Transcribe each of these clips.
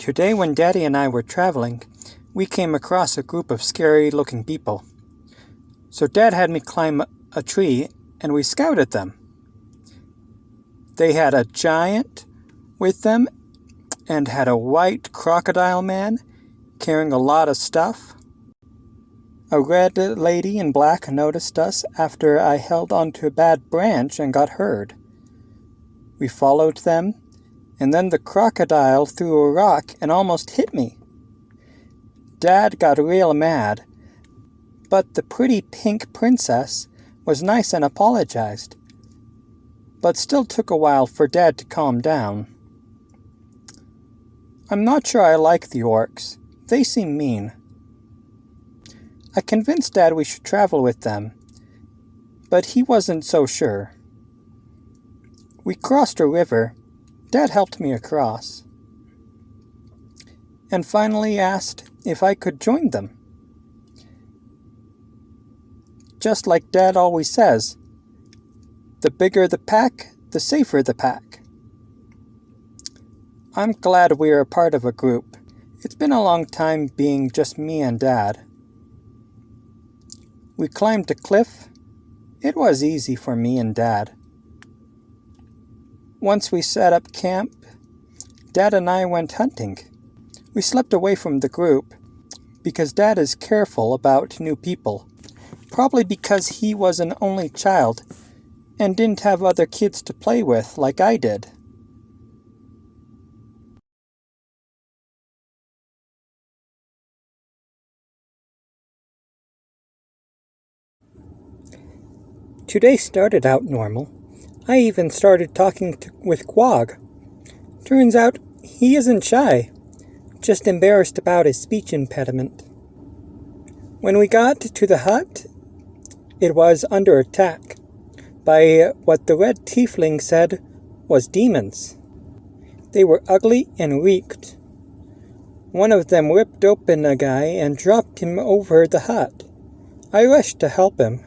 Today when Daddy and I were traveling, we came across a group of scary-looking people. So Dad had me climb a tree, and we scouted them. They had a giant with them, and had a white crocodile man carrying a lot of stuff. A red lady in black noticed us after I held onto a bad branch and got hurt. We followed them, and then the crocodile threw a rock and almost hit me. Dad got real mad, but the pretty pink princess was nice and apologized, but still took a while for Dad to calm down. I'm not sure I like the orcs. They seem mean. I convinced Dad we should travel with them, but he wasn't so sure. We crossed a river. Dad helped me across, and finally asked if I could join them. Just like Dad always says, the bigger the pack, the safer the pack. I'm glad we are a part of a group. It's been a long time being just me and Dad. We climbed a cliff. It was easy for me and Dad. Once we set up camp, Dad and I went hunting. We slept away from the group because Dad is careful about new people, probably because he was an only child and didn't have other kids to play with like I did. Today started out normal. I even started talking with Quag. Turns out he isn't shy, just embarrassed about his speech impediment. When we got to the hut, it was under attack by what the red tiefling said was demons. They were ugly and reeked. One of them ripped open a guy and dropped him over the hut. I rushed to help him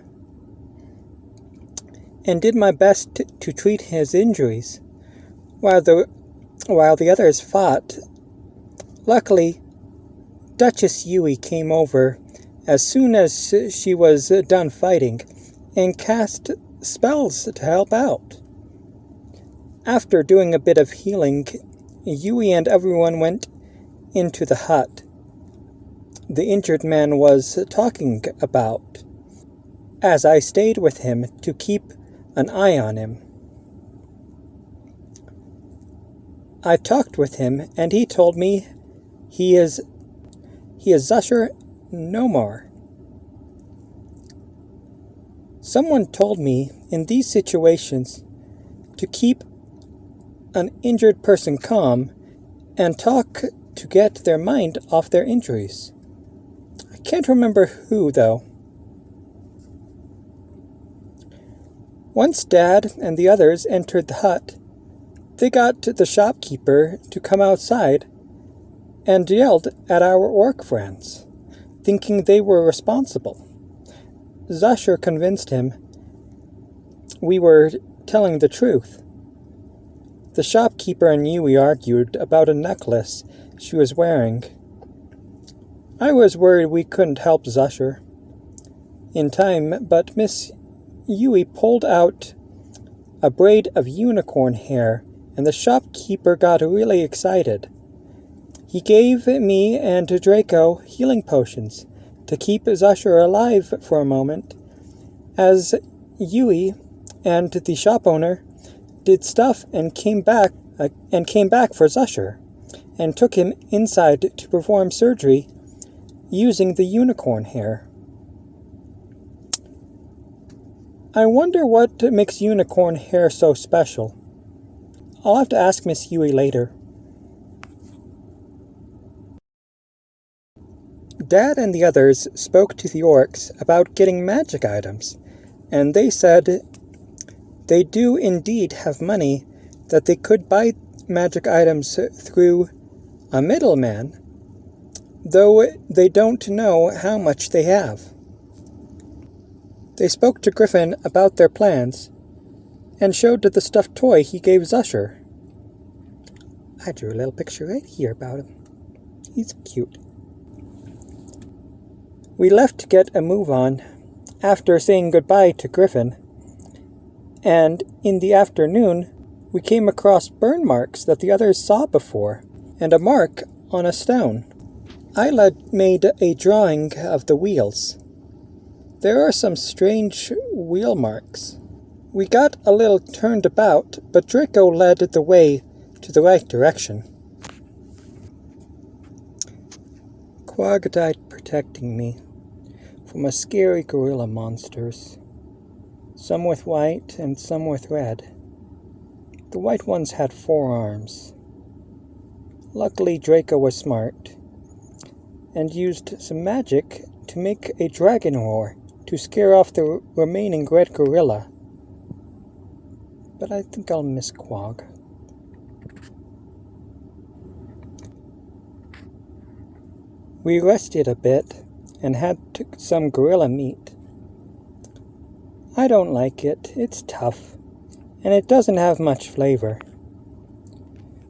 and did my best to treat his injuries, while the others fought. Luckily, Duchess Yui came over as soon as she was done fighting, and cast spells to help out. After doing a bit of healing, Yui and everyone went into the hut the injured man was talking about, as I stayed with him to keep an eye on him. I talked with him, and he told me he is Zusher no more. Someone told me in these situations to keep an injured person calm and talk to get their mind off their injuries. I can't remember who, though. Once Dad and the others entered the hut, they got the shopkeeper to come outside and yelled at our orc friends, thinking they were responsible. Zusher convinced him we were telling the truth. The shopkeeper and Yui argued about a necklace she was wearing. I was worried we couldn't help Zusher in time, but Miss Yui pulled out a braid of unicorn hair, and the shopkeeper got really excited. He gave me and Draco healing potions to keep Zusher alive for a moment, as Yui and the shop owner did stuff and came back for Zusher, and took him inside to perform surgery using the unicorn hair. I wonder what makes unicorn hair so special. I'll have to ask Miss Yui later. Dad and the others spoke to the orcs about getting magic items, and they said they do indeed have money that they could buy magic items through a middleman, though they don't know how much they have. They spoke to Griffin about their plans, and showed the stuffed toy he gave Zusher. I drew a little picture right here about him. He's cute. We left to get a move on after saying goodbye to Griffin, and in the afternoon we came across burn marks that the others saw before, and a mark on a stone. Isla made a drawing of the wheels. There are some strange wheel marks. We got a little turned about, but Draco led the way to the right direction. Quag died protecting me from a scary gorilla monsters, some with white and some with red. The white ones had 4 arms. Luckily, Draco was smart and used some magic to make a dragon roar to scare off the remaining red gorilla. But I think I'll miss Quag. We rested a bit and had some gorilla meat. I don't like it. It's tough, and it doesn't have much flavor.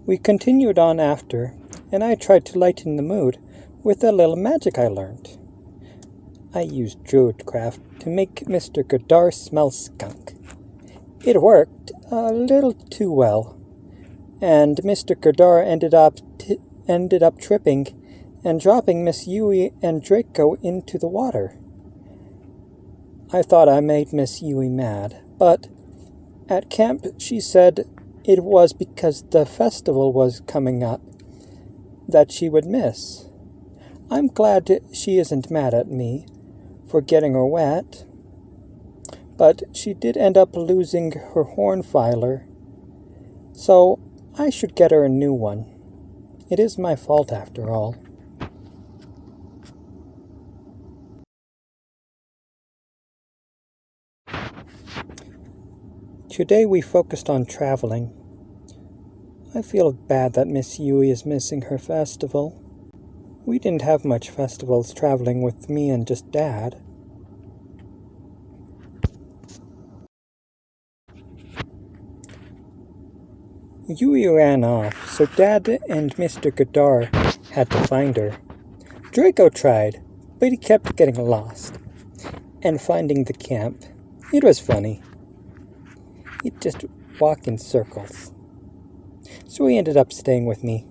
We continued on after, and I tried to lighten the mood with a little magic I learned. I used Druidcraft to make Mr. Godar smell skunk. It worked a little too well, and Mr. Godar ended up tripping and dropping Miss Yui and Draco into the water. I thought I made Miss Yui mad, but at camp she said it was because the festival was coming up that she would miss. I'm glad she isn't mad at me for getting her wet, but she did end up losing her horn filer, so I should get her a new one. It is my fault after all. Today we focused on traveling. I feel bad that Miss Yui is missing her festival. We didn't have much festivals traveling with me and just Dad. Yui ran off, so Dad and Mr. Godar had to find her. Draco tried, but he kept getting lost and finding the camp. It was funny. He'd just walk in circles. So he ended up staying with me.